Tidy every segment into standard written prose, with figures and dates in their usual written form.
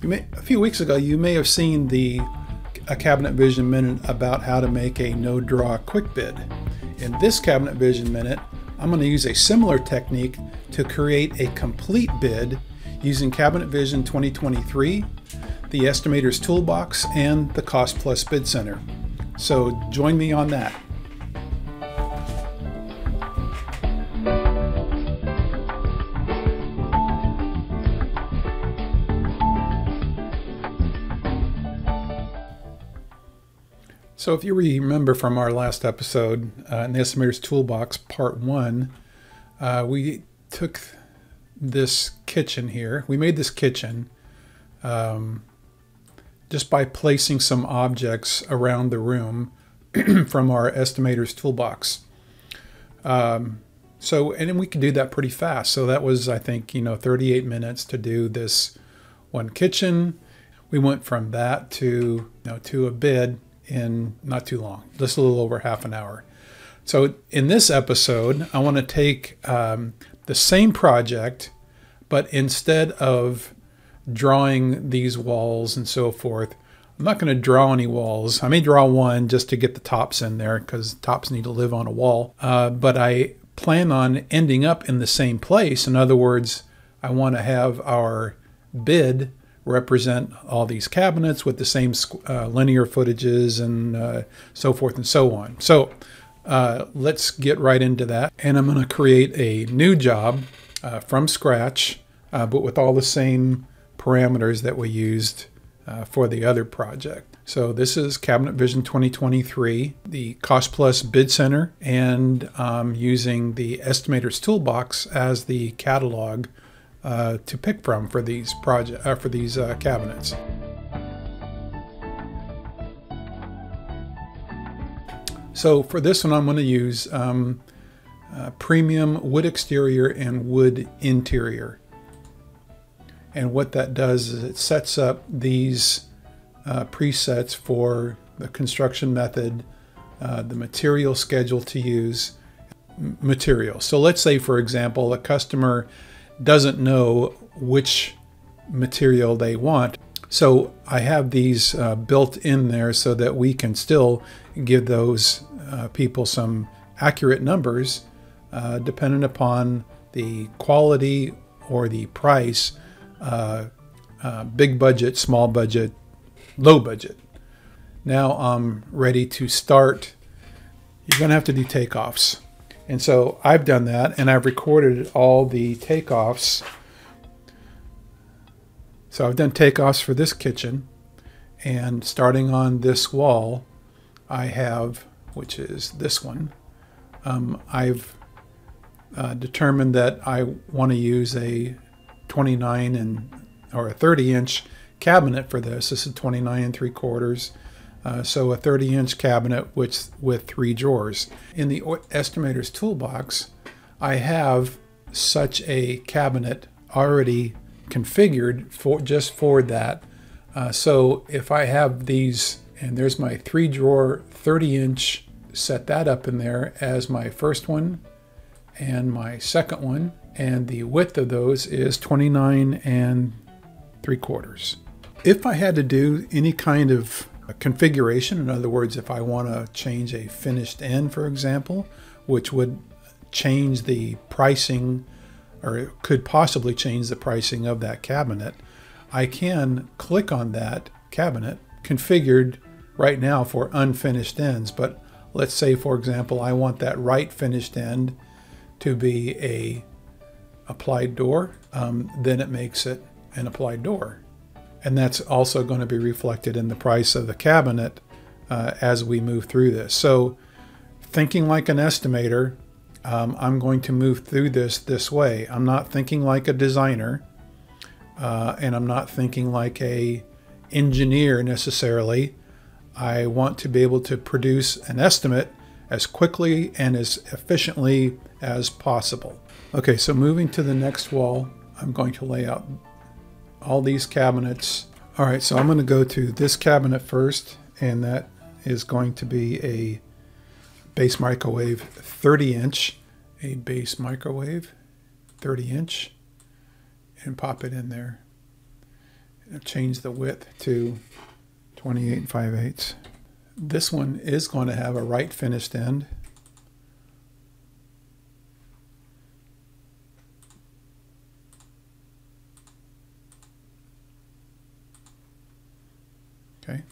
A few weeks ago, you may have seen a Cabinet Vision Minute about how to make a no-draw quick bid. In this Cabinet Vision Minute, I'm going to use a similar technique to create a complete bid using Cabinet Vision 2023, the Estimator's Toolbox, and the Cost Plus Bid Center. So join me on that. So if you remember from our last episode in the Estimator's Toolbox Part 1, we took this kitchen here. We made this kitchen just by placing some objects around the room from our Estimator's Toolbox. And then we could do that pretty fast. So that was, I think, 38 minutes to do this one kitchen. We went from that to a bid in not too long, just a little over half an hour. So in this episode, I want to take the same project, but instead of drawing these walls and so forth, I'm not going to draw any walls. I may draw one just to get the tops in there because tops need to live on a wall. But I plan on ending up in the same place. In other words, I want to have our bid represent all these cabinets with the same linear footages and so forth and so on. So let's get right into that. And I'm going to create a new job from scratch, but with all the same parameters that we used for the other project. So this is Cabinet Vision 2023, the Cost Plus Bid Center, and using the Estimator's Toolbox as the catalog to pick from for these cabinets. So for this one, I'm going to use premium wood exterior and wood interior. And what that does is it sets up these presets for the construction method, the material schedule to use, material. So let's say, for example, a customer doesn't know which material they want. So I have these built in there so that we can still give those people some accurate numbers dependent upon the quality or the price, big budget, small budget, low budget. Now I'm ready to start. You're going to have to do takeoffs. And so I've done that, and I've recorded all the takeoffs. So I've done takeoffs for this kitchen, and starting on this wall, I have, which is this one, I've determined that I want to use a 29 or a 30-inch cabinet for this. This is 29 3/4. So a 30-inch cabinet with 3 drawers. In the Estimator's Toolbox, I have such a cabinet already configured just for that. So if I have these, and there's my 3-drawer 30-inch, set that up in there as my first one and my second one, and the width of those is 29 3/4. If I had to do any kind of configuration, in other words, if I want to change a finished end, for example, which would change the pricing, or it could possibly change the pricing of that cabinet, I can click on that cabinet configured right now for unfinished ends. But let's say, for example, I want that right finished end to be a applied door, then it makes it an applied door. And that's also going to be reflected in the price of the cabinet as we move through this. So thinking like an estimator, I'm going to move through this way. I'm not thinking like a designer, and I'm not thinking like a engineer necessarily. I want to be able to produce an estimate as quickly and as efficiently as possible. Okay, so moving to the next wall, I'm going to lay out all these cabinets. All right, so I'm going to go to this cabinet first, and that is going to be a base microwave 30-inch, a base microwave 30-inch, and pop it in there. change the width to 28 5/8. This one is going to have a right finished end. Okay.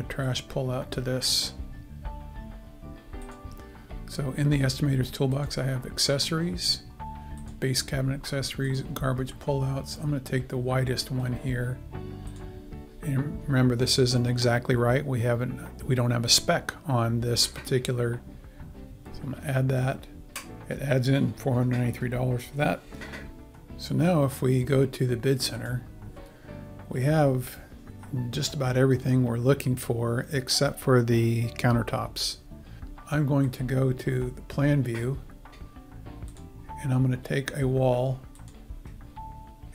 Trash pull out to this. So in the Estimator's toolbox I have accessories, base cabinet accessories, garbage pullouts. I'm going to take the widest one here. And remember, this isn't exactly right. We don't have a spec on this particular. So I'm going to add that. It adds in $493 for that. So now if we go to the bid center, we have just about everything we're looking for except for the countertops. I'm going to go to the plan view and I'm going to take a wall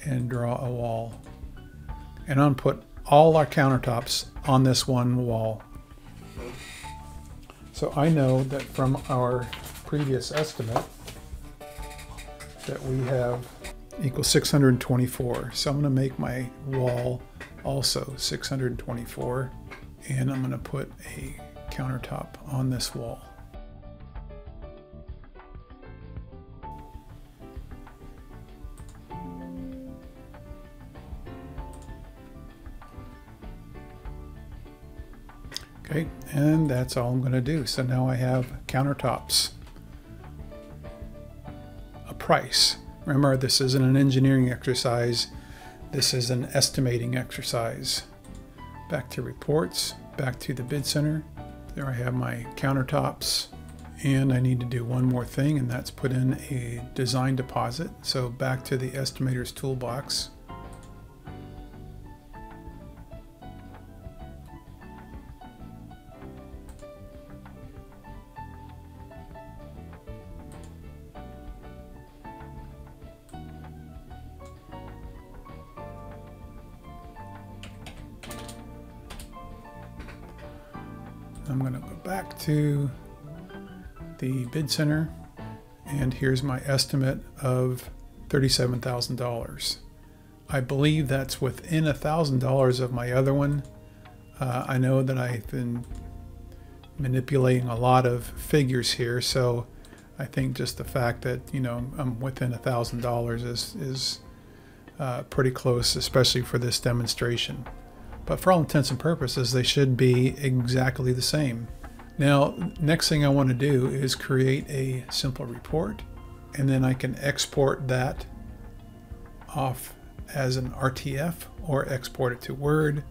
and draw a wall. And I'm going to put all our countertops on this one wall. So I know that from our previous estimate that we have equals 624. So I'm going to make my wall also 624, and I'm going to put a countertop on this wall. Okay, and that's all I'm going to do. So now I have countertops, a price. Remember, this isn't an engineering exercise. This is an estimating exercise. Back to reports, back to the bid center. There I have my countertops. And I need to do one more thing, and that's put in a design deposit. So back to the Estimator's toolbox. I'm going to go back to the bid center, and here's my estimate of $37,000. I believe that's within $1,000 of my other one. I know that I've been manipulating a lot of figures here, so I think just the fact that, you know, I'm within $1,000 is pretty close, especially for this demonstration. But for all intents and purposes, they should be exactly the same. Now, next thing I want to do is create a simple report, and then I can export that off as an RTF or export it to Word.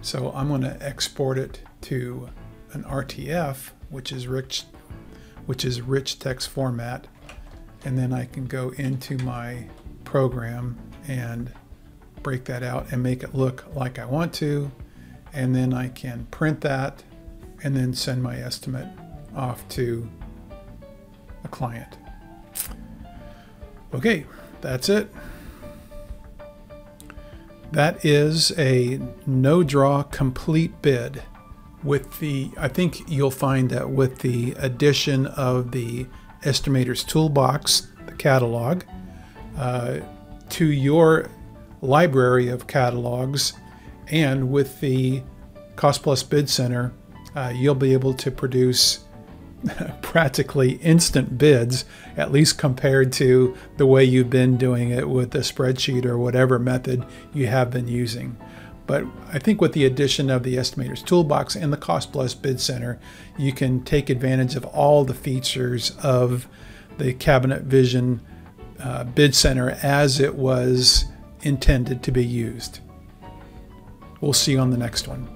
So I'm going to export it to an RTF, which is rich text format, and then I can go into my program and break that out and make it look like I want to, and then I can print that and then send my estimate off to a client. Okay, that's it. That is a no draw complete bid with the, I think you'll find that with the addition of the Estimator's Toolbox, the catalog, to your library of catalogs, and with the Cost Plus Bid Center, you'll be able to produce practically instant bids, at least compared to the way you've been doing it with the spreadsheet or whatever method you have been using. But I think with the addition of the Estimator's Toolbox and the Cost Plus Bid Center, you can take advantage of all the features of the Cabinet Vision Bid Center as it was intended to be used. We'll see you on the next one.